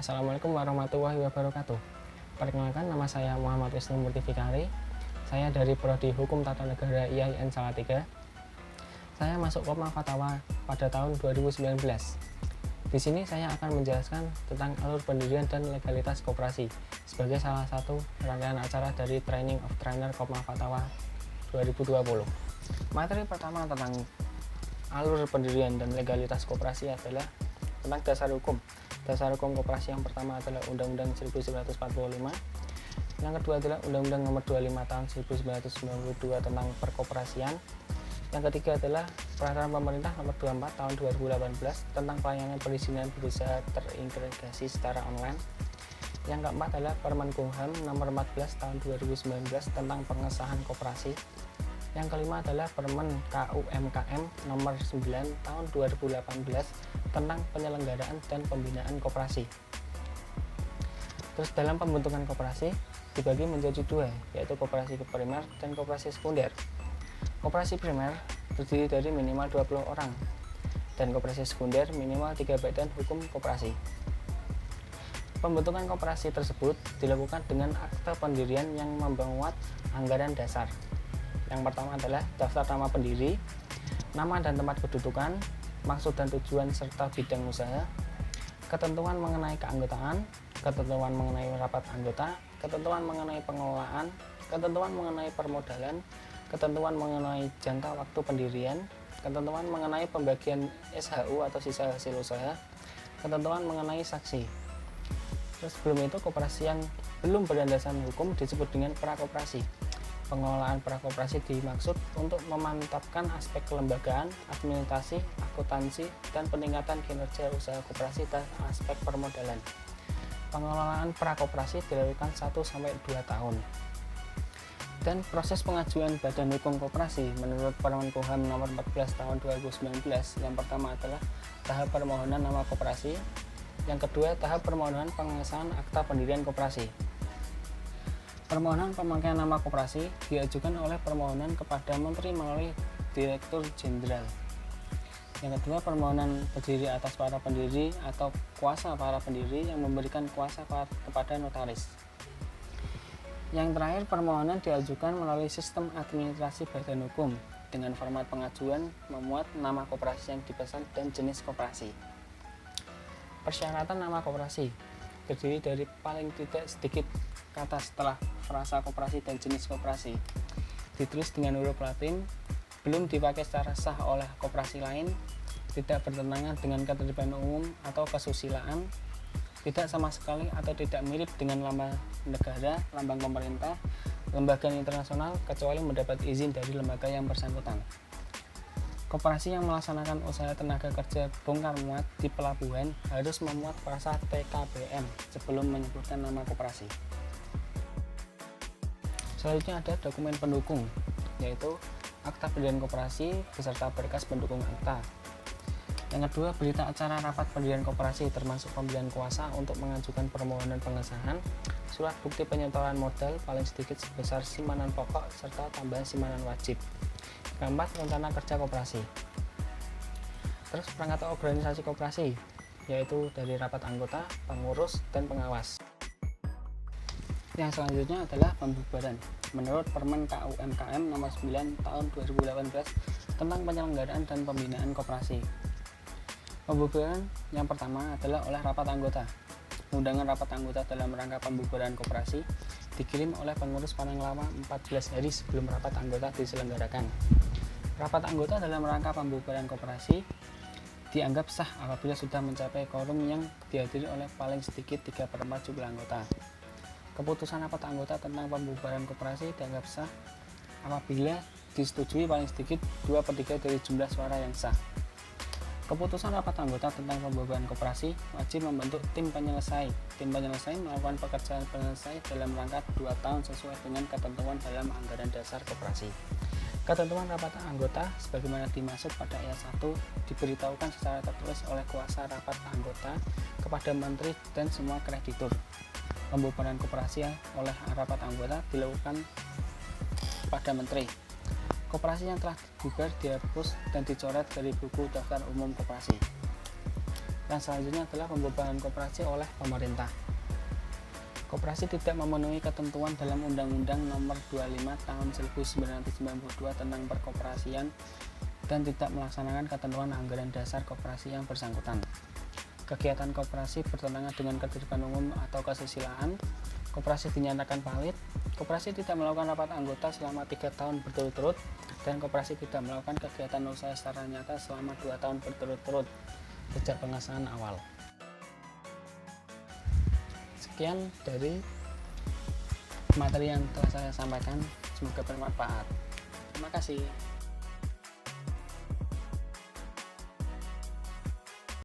Assalamualaikum warahmatullahi wabarakatuh. Perkenalkan, nama saya Muhammad Wisnu Murti Fikari. Saya dari Prodi Hukum Tata Negara IAIN Salatiga. Saya masuk Kopma Fatwa pada tahun 2019. Di sini saya akan menjelaskan tentang alur pendirian dan legalitas koperasi sebagai salah satu rangkaian acara dari Training of Trainer Kopma Fatwa 2020. Materi pertama tentang alur pendirian dan legalitas koperasi adalah tentang dasar hukum. Dasar hukum koperasi yang pertama adalah Undang-Undang 1945. Yang kedua adalah Undang-Undang Nomor 25 Tahun 1992 tentang perkoperasian. Yang ketiga adalah Peraturan Pemerintah Nomor 24 Tahun 2018 tentang pelayanan perizinan berusaha terintegrasi secara online. Yang keempat adalah Permen-Kumham Nomor 14 Tahun 2019 tentang pengesahan koperasi. Yang kelima adalah Permen KUMKM Nomor 9 Tahun 2018 tentang penyelenggaraan dan pembinaan koperasi. Terus dalam pembentukan koperasi dibagi menjadi dua, yaitu koperasi primer dan koperasi sekunder. Koperasi primer terdiri dari minimal 20 orang dan koperasi sekunder minimal 3 badan hukum koperasi. Pembentukan koperasi tersebut dilakukan dengan akte pendirian yang memuat anggaran dasar. Yang pertama adalah daftar nama pendiri, nama dan tempat kedudukan, maksud dan tujuan serta bidang usaha, ketentuan mengenai keanggotaan, ketentuan mengenai rapat anggota, ketentuan mengenai pengelolaan, ketentuan mengenai permodalan, ketentuan mengenai jangka waktu pendirian, ketentuan mengenai pembagian SHU atau sisa hasil usaha, ketentuan mengenai saksi. Terus sebelum itu, koperasi yang belum berlandasan hukum disebut dengan prakoperasi. Pengelolaan prakoperasi dimaksud untuk memantapkan aspek kelembagaan, administrasi, akuntansi, dan peningkatan kinerja usaha koperasi dan aspek permodalan. Pengelolaan prakoperasi dilakukan 1-2 tahun. Dan proses pengajuan badan hukum koperasi menurut Permen-Kumham Nomor 14 Tahun 2019, yang pertama adalah tahap permohonan nama koperasi, yang kedua tahap permohonan pengesahan akta pendirian koperasi. Permohonan pemakaian nama koperasi diajukan oleh permohonan kepada Menteri melalui Direktur Jenderal. Yang kedua, permohonan berdiri atas para pendiri atau kuasa para pendiri yang memberikan kuasa kepada notaris. Yang terakhir, permohonan diajukan melalui sistem administrasi badan hukum dengan format pengajuan memuat nama koperasi yang dipesan dan jenis koperasi. Persyaratan nama koperasi terdiri dari paling tidak sedikit kata setelah frasa koperasi dan jenis koperasi, ditulis dengan huruf Latin, belum dipakai secara sah oleh koperasi lain, tidak bertentangan dengan ketertiban umum atau kesusilaan, tidak sama sekali atau tidak mirip dengan lambang negara, lambang pemerintah, lembaga internasional kecuali mendapat izin dari lembaga yang bersangkutan. Koperasi yang melaksanakan usaha tenaga kerja bongkar muat di pelabuhan harus memuat frasa TKBM sebelum menyebutkan nama koperasi. Selanjutnya ada dokumen pendukung, yaitu akta pendirian koperasi beserta berkas pendukung akta. Yang kedua, berita acara rapat pendirian koperasi termasuk pembelian kuasa untuk mengajukan permohonan pengesahan, surat bukti penyetoran modal paling sedikit sebesar simpanan pokok serta tambahan simpanan wajib. Keempat, rencana kerja koperasi. Terus perangkat organisasi koperasi, yaitu dari rapat anggota, pengurus, dan pengawas. Yang selanjutnya adalah pembubaran. Menurut Permen KUMKM Nomor 9 Tahun 2018 tentang penyelenggaraan dan pembinaan koperasi. Pembubaran yang pertama adalah oleh rapat anggota. Undangan rapat anggota dalam rangka pembubaran koperasi dikirim oleh pengurus paling lama 14 hari sebelum rapat anggota diselenggarakan. Rapat anggota dalam rangka pembubaran koperasi dianggap sah apabila sudah mencapai quorum yang dihadiri oleh paling sedikit 3/4 jumlah anggota. Keputusan rapat anggota tentang pembubaran koperasi dianggap sah apabila disetujui paling sedikit 2/3 dari jumlah suara yang sah. Keputusan rapat anggota tentang pembubaran koperasi wajib membentuk tim penyelesai. Tim penyelesai melakukan pekerjaan penyelesai dalam rangka 2 tahun sesuai dengan ketentuan dalam anggaran dasar koperasi. Ketentuan rapat anggota sebagaimana dimaksud pada ayat 1 diberitahukan secara tertulis oleh kuasa rapat anggota kepada menteri dan semua kreditur. Pembubaran koperasi oleh rapat anggota dilakukan pada menteri. Koperasi yang telah dibubar dihapus dan dicoret dari buku daftar umum koperasi. Dan selanjutnya adalah pembubaran koperasi oleh pemerintah. Koperasi tidak memenuhi ketentuan dalam Undang-Undang Nomor 25 Tahun 1992 tentang perkoperasian dan tidak melaksanakan ketentuan anggaran dasar koperasi yang bersangkutan. Kegiatan koperasi bertentangan dengan ketertiban umum atau kesusilaan. Koperasi dinyatakan valid. Koperasi tidak melakukan rapat anggota selama 3 tahun berturut-turut, dan koperasi tidak melakukan kegiatan usaha secara nyata selama 2 tahun berturut-turut sejak pengesahan awal. Sekian dari materi yang telah saya sampaikan, semoga bermanfaat. Terima kasih.